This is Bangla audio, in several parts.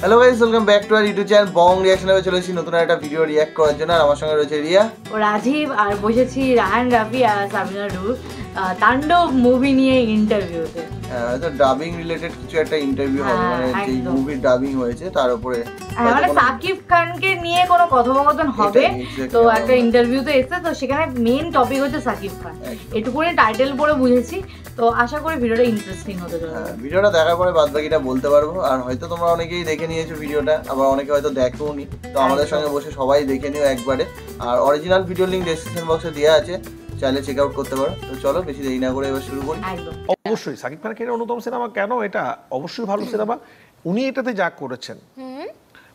Hello guys, welcome back to our YouTube channel Bong রিঅ্যাকশনে চলে এসেছি নতুন একটা ভিডিও রিঅ্যাক্ট করার জন্য। আর আমার সঙ্গে রয়েছে রিয়া ও রাজীব, আর বসেছি রাহান রাফি আর সাবিনা রুল তাণ্ডব মুভি নিয়ে ইন্টারভিউতে। তো ডাবিং রিলেটেড কিছু একটা ইন্টারভিউ হবে, মানে যে মুভির ডাবিং হয়েছে তার উপরে, মানে সাকিব খানকে নিয়ে কোনো কথোপকথন হবে। তো একটা ইন্টারভিউতে এসেছে, তো সেখানে মেইন টপিক হচ্ছে সাকিব খান। এটুকুনি টাইটেল পড়ে বুঝেছি, তো আশা করি ভিডিওটা ইন্টারেস্টিং হতে চলেছে। ভিডিওটা দেখার পরে বাদ বাকিটা বলতে পারবো। আর হয়তো তোমরা অনেকেই দেখে নিয়েছো ভিডিওটা, আবার অনেকে হয়তো দেখোনি, তো আমাদের সঙ্গে বসে সবাই দেখে নিও একবারে। আর অরিজিনাল ভিডিও লিংক ডেসক্রিপশন বক্সে দেওয়া আছে, চাইলে চেক আউট করতে পারো। তো চলো বেশি দেরি না করে এবার শুরু করি। অবশ্যই সাকিব খানের অন্যতম সিনেমা, কেন এটা অবশ্যই ভালো সিনেমা। উনি এটাতে যা করেছেন,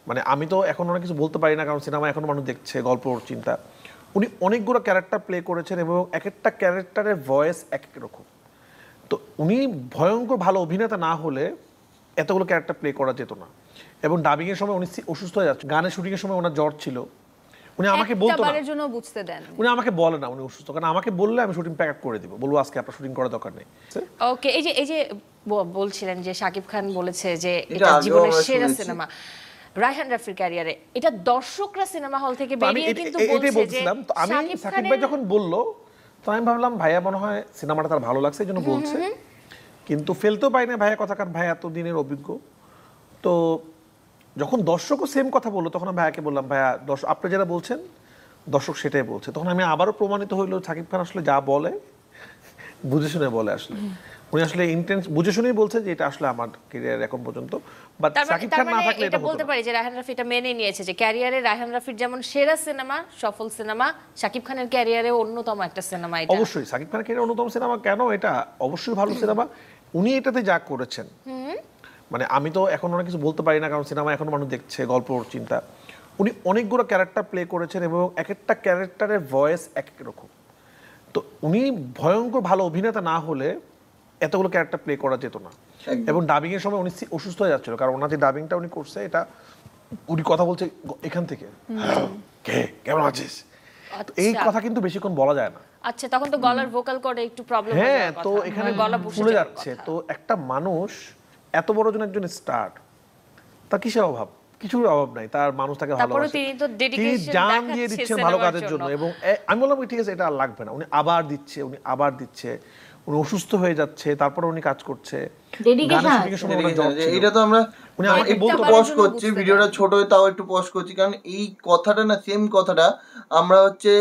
মানে আমি তো এখন অনেক কিছু বলতে পারি না, কারণ সিনেমা এখন মানুষ দেখছে, গল্প চিন্তা। উনি অনেকগুলো ক্যারেক্টার প্লে করেছেন এবং এক একটা ক্যারেক্টারের ভয়েস এক এক রকম। তো উনি ভয়ঙ্কর ভালো অভিনেতা না হলে এতগুলো ক্যারেক্টার প্লে করা যেত না। এবং ডাবিং এর সময় উনি অসুস্থ হয়ে যাচ্ছে, গানের শুটিং এর সময় ওনার জ্বর ছিল। উনি আমাকে বলতো না, উনি আমাকে বলে না উনি অসুস্থ, কারণ আমাকে বললে আমি শুটিং প্যাক আপ করে দিব, বলবো আজকে আপনার শুটিং করার দরকার নেই। ওকে, এই যে বলছিলেন যে সাকিব খান বলেছে যে এটা জীবনের সেরা সিনেমা রায়হান রাফির ক্যারিয়ারে। এটা দর্শকরা সিনেমা হল থেকে বেরিয়ে কিন্তু বলছে যে আমি সাকিব ভাই যখন বললো, তো আমি ভাবলাম ভাইয়া মনে হয় সিনেমাটা তার ভালো লাগছে এই জন্য বলছে, কিন্তু ফেলতেও পাই না ভাইয়া কথা, কারণ ভাইয়া এত দিনের অভিজ্ঞ। তো যখন দর্শকও সেম কথা বললো, তখন আমি ভাইয়াকে বললাম ভাইয়া দর্শক আপনি যেটা বলছেন দর্শক সেটাই বলছে। তখন আমি আবারও প্রমাণিত হইলো সাকিব খান আসলে যা বলে বুঝে শুনে বলে। আসলে উনি আসলে ইন্টেন্স বুঝে শুনেই বলছে যে এটা আসলে আমার ক্যারিয়ার এখন পর্যন্ত। বাট সাকিব খান না থাকলে এটা বলতে পারি যে রায়হান রাফি এটা মেনে নিয়েছে যে ক্যারিয়ারে রায়হান রাফির যেমন সেরা সিনেমা, সফল সিনেমা, সাকিব খানের ক্যারিয়ারে অন্যতম একটা সিনেমা এটা। অবশ্যই সাকিব খানের ক্যারিয়ারে অন্যতম সিনেমা, কেন এটা অবশ্যই ভালো সিনেমা। উনি এটাতে যা করেছেন, মানে আমি তো এখন অনেক কিছু বলতে পারি না, কারণ সিনেমা এখন মানুষ দেখছে, গল্প চিন্তা। উনি অনেকগুলো ক্যারেক্টার প্লে করেছেন এবং এক একটা ক্যারেক্টারের ভয়েস এক এক রকম। তো উনি ভয়ঙ্কর ভালো অভিনেতা না হলে এতগুলো ক্যারেক্টার প্লে করা যেত না। এবং ডাবিং এর সময় উনি অসুস্থ হয়ে যাচ্ছিল, কারণ ওনার যে ডাবিংটা উনি করছে, এটা উনি কথা বলছে এখান থেকে, কে কেমন আছিস, এই কথা কিন্তু বেশিক্ষণ বলা যায় না। আচ্ছা, তখন তো গলার ভোকাল কর্ডে একটু প্রবলেম হয়। হ্যাঁ, তো এখানে গলা ফুলে যাচ্ছে। তো একটা মানুষ এত বড় একজন স্টার, তার কিসের অভাব? কিছুর অভাব নাই, তার মানুষ তাকে ভালোবাসে, তিনি জান দিয়ে দিচ্ছেন ভালো কাজের জন্য। এবং আমি বললাম ঠিক আছে, এটা আর লাগবে না। উনি আবার দিচ্ছে, উনি অসুস্থ হয়ে যাচ্ছে, তারপরে উনি কাজ করছে। এটা তো আমরা একটু পজ করছি, ভিডিওটা ছোট হয়ে তাও একটু পজ করছি, কারণ এই কথাটা না, সেম কথাটা আমরা হচ্ছে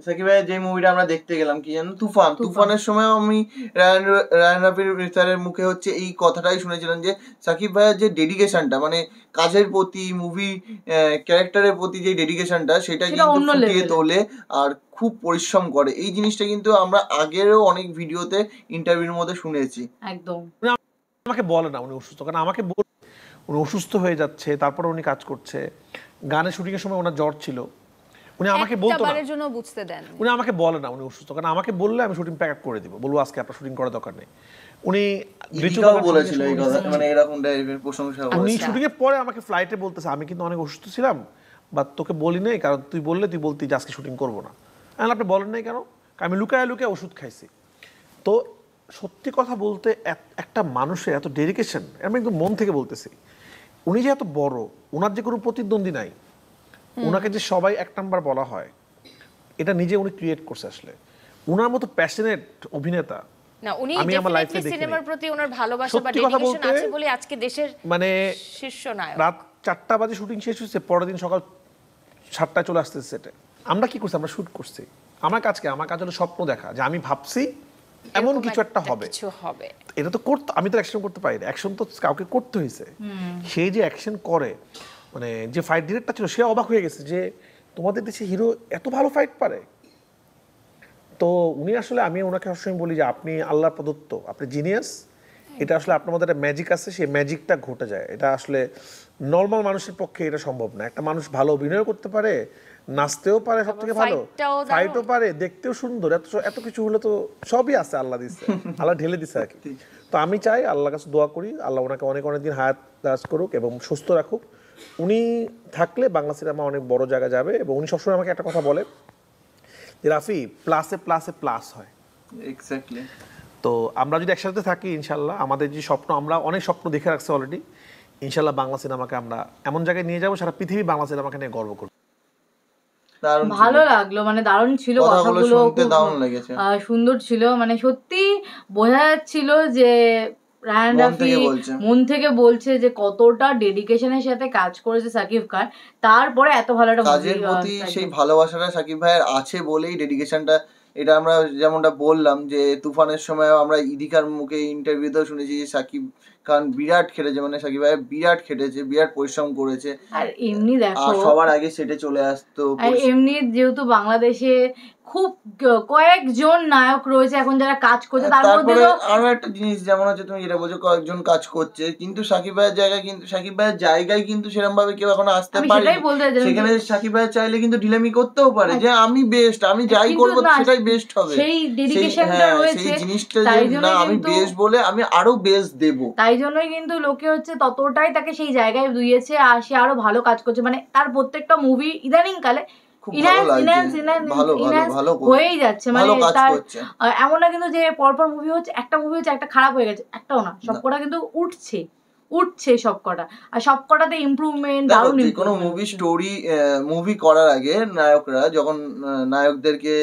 সাকিব ভাইয়ের যে মুভিটা আমরা দেখতে গেলাম, কি জানো, তুফানের সময় আমি রায়হান রাফির স্যারের মুখে হচ্ছে এই কথাটাই শুনেছিলাম যে সাকিব ভাইয়ের যে ডেডিকেশনটা, মানে কাজের প্রতি, মুভি ক্যারেক্টারের প্রতি যে ডেডিকেশনটা, সেটা কিন্তু ফুটিয়ে তোলে আর খুব পরিশ্রম করে। এই জিনিসটা কিন্তু আমরা আগেরও অনেক ভিডিওতে ইন্টারভিউর মধ্যে শুনেছি। একদম আমাকে বলে না উনি অসুস্থ, কারণ আমাকে বলে উনি অসুস্থ হয়ে যাচ্ছে, তারপরে উনি কাজ করছে। গানের শুটিং এর সময় ওনার জ্বর ছিল। উনি আমাকে বলতো না, উনি আমাকে বলে না উনি অসুস্থ, কারণ আমাকে বললে আমি শুটিং প্যাক আপ করে দিব, বলবো আজকে আপনার শুটিং করার দরকার নেই। উনি বলেছিল এই কথা, মানে এরকম টাইপের প্রশংসা। উনি শুটিং এর পরে আমাকে ফ্লাইটে বলতেছে আমি কিন্তু অনেক অসুস্থ ছিলাম, বা তোকে বলি নাই, কারণ তুই বলতি যে আজকে শুটিং করবো না। আপনি বলেন নাই কেন? আমি লুকায় ওষুধ খাইছি। তো সত্যি কথা বলতে একটা মানুষের এত ডেডিকেশন, আমি একদম মন থেকে বলতেছি। উনি যে এত বড়, ওনার যে কোনো প্রতিদ্বন্দ্বী নাই, ওনাকে যে সবাই এক নাম্বার বলা হয়, এটা নিজে উনি ক্রিয়েট করছে। আসলে ওনার মতো প্যাশনেট অভিনেতা আমি আমার লাইফে দেখিনি। সিনেমার প্রতি ওনার ভালোবাসা বা ডেডিকেশন আছে বলে আজকে দেশের মানে শীর্ষ নায়ক। রাত 4টা বাজে শুটিং শেষ হয়েছে, পরের দিন সকাল 7টায় চলে আসতেছে সেটে। আমরা কি করছি? আমরা শুট করছি। আমার কাজ হলো স্বপ্ন দেখা, যে আমি ভাবছি এমন কিছু একটা হবে। এটা তো আমি তো অ্যাকশন করতে পারি না, অ্যাকশন তো কাউকে করতে হয়েছে। সেই যে অ্যাকশন করে, মানে যে ফাইট ডিরেক্টর ছিল, সে অবাক হয়ে গেছে যে তোমাদের দেশে হিরো এত ভালো ফাইট পারে। তো উনি আসলে, আমি ওনাকে সবসময় বলি যে আপনি আল্লাহর প্রদত্ত, আপনি জিনিয়াস। এটা আসলে আপনার মধ্যে একটা ম্যাজিক আছে, সেই ম্যাজিকটা ঘটে যায়। এটা আসলে নর্মাল মানুষের পক্ষে এটা সম্ভব না। একটা মানুষ ভালো অভিনয় করতে পারে, নাচতেও পারে, সব থেকে ভালো ফাইটও পারে, দেখতেও সুন্দর, এত কিছু হলে তো সবই আছে, আল্লাহ দিচ্ছে, আল্লাহ ঢেলে দিচ্ছে আর কি। তো আমি চাই, আল্লাহর কাছে দোয়া করি, আল্লাহ ওনাকে অনেক দিন হায়াত দারাজ করুক এবং সুস্থ রাখুক। উনি থাকলে বাংলা সিনেমা অনেক বড় জায়গা যাবে। এবং উনি সবসময় আমাকে একটা কথা বলে যে রাফি, প্লাসে প্লাস হয়। এক্স্যাক্টলি। তো আমরা যদি একসাথে থাকি, ইনশাল্লাহ আমাদের যে স্বপ্ন, আমরা অনেক স্বপ্ন দেখে রাখছি অলরেডি, ইনশাআল্লাহ বাংলা সিনেমাকে আমরা এমন জায়গায় নিয়ে যাবো, সারা পৃথিবী বাংলা সিনেমাকে নিয়ে গর্ব করবে। ভালো লাগলো, মানে দারুণ ছিল কথাগুলো, সুন্দর ছিল, মানে সত্যি বোঝা যাচ্ছিল যে রায়হান রাফি মন থেকে বলছে যে কতটা ডেডিকেশনের সাথে কাজ করেছে সাকিব খান, তারপরে এত ভালো একটা কাজের প্রতি সেই ভালোবাসাটা সাকিব ভাইয়ের আছে বলেই ডেডিকেশনটা। এটা আমরা যেমনটা বললাম যে তুফানের সময় আমরা ইদিকার মুখে ইন্টারভিউতেও শুনেছি যে সাকিব খান বিরাট খেটেছে, মানে সাকিব ভাই বিরাট খেটেছে, বিরাট পরিশ্রম করেছে। আর এমনি দেখো সবার আগে সেটে চলে আসতো। আর এমনি যেহেতু বাংলাদেশে খুব কয়েকজন নায়ক রয়েছে এখন যারা কাজ করছে, তার মধ্যে আরো একটা জিনিস যেমন হচ্ছে তুমি যেটা বলছো কয়েকজন কাজ করছে, কিন্তু সাকিব ভাইয়ের জায়গায় কিন্তু সেরকম ভাবে কেউ এখন আসতে পারে। সেখানে সাকিব ভাই চাইলে কিন্তু ঢিলামি করতেও পারে যে আমি বেস্ট, আমি যাই করবো সেটাই বেস্ট হবে, সেই ডেডিকেশনটা রয়েছে, সেই জিনিসটা না আমি বেস্ট বলে আমি আরো বেস্ট দেব। তাই জন্যই কিন্তু লোকে হচ্ছে ততটাই তাকে সেই জায়গায় দিয়েছে, আর সে আরো ভালো কাজ করছে। মানে তার প্রত্যেকটা মুভি ইদানিং কালে হয়েই যাচ্ছে, মানে তার এমন না কিন্তু যে পরপর মুভি হচ্ছে, একটা মুভি হচ্ছে একটা খারাপ হয়ে গেছে, একটাও না, সবকটা কিন্তু উঠছে সবকটা, আর সবকটাতে ইমপ্রুভমেন্ট। কোনো মুভি করার আগে নায়করা যখন নায়কদেরকে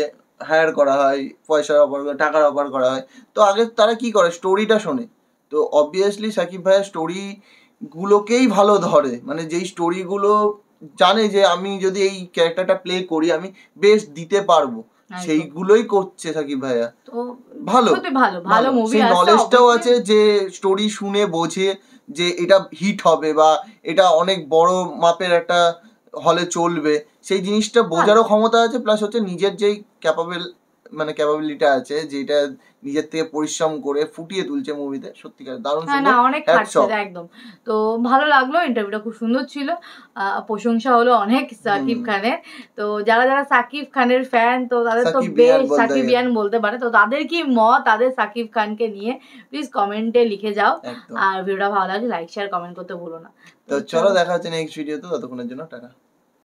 হায়ার করা হয়, পয়সার অফার, টাকার অফার করা হয়, তো আগে তারা কি করে, স্টোরিটা শোনে। তো অবভিয়াসলি সাকিব ভাইয়ের স্টোরি গুলোকেই ভালো ধরে, মানে যেই স্টোরিগুলো জানে যে আমি যদি এই ক্যারেক্টারটা প্লে করি আমি বেস্ট দিতে পারবো, সেইগুলোই করছে সাকিব ভাইয়া। ভালো মুভি, সেই নলেজটাও আছে যে স্টোরি শুনে বোঝে যে এটা হিট হবে বা এটা অনেক বড় মাপের একটা হলে চলবে, সেই জিনিসটা বোঝারও ক্ষমতা আছে। প্লাস হচ্ছে নিজের যেই ক্যাপাবিলিটি আছে, যেটা নিজের থেকে পরিশ্রম করে ফুটিয়ে তুলছে মুভিতে, সত্যিকার দারুণ সুন্দর, অনেক খাটছে একদম। তো ভালো লাগলো, ইন্টারভিউটা খুব সুন্দর ছিল, প্রশংসা হলো অনেক সাকিব খানের। তো যারা যারা সাকিব খানের ফ্যান, তো তাদের তো বেশ সাকিবিয়ান বলতে পারে, তো তাদের কি মত তাদের সাকিব খানকে নিয়ে প্লিজ কমেন্টে লিখে যাও। আর ভিডিওটা ভালো লাগলে লাইক শেয়ার কমেন্ট করতে ভুলো না। তো চলো দেখা হচ্ছে নেক্সট ভিডিওতে, ততক্ষণের জন্য টাটা।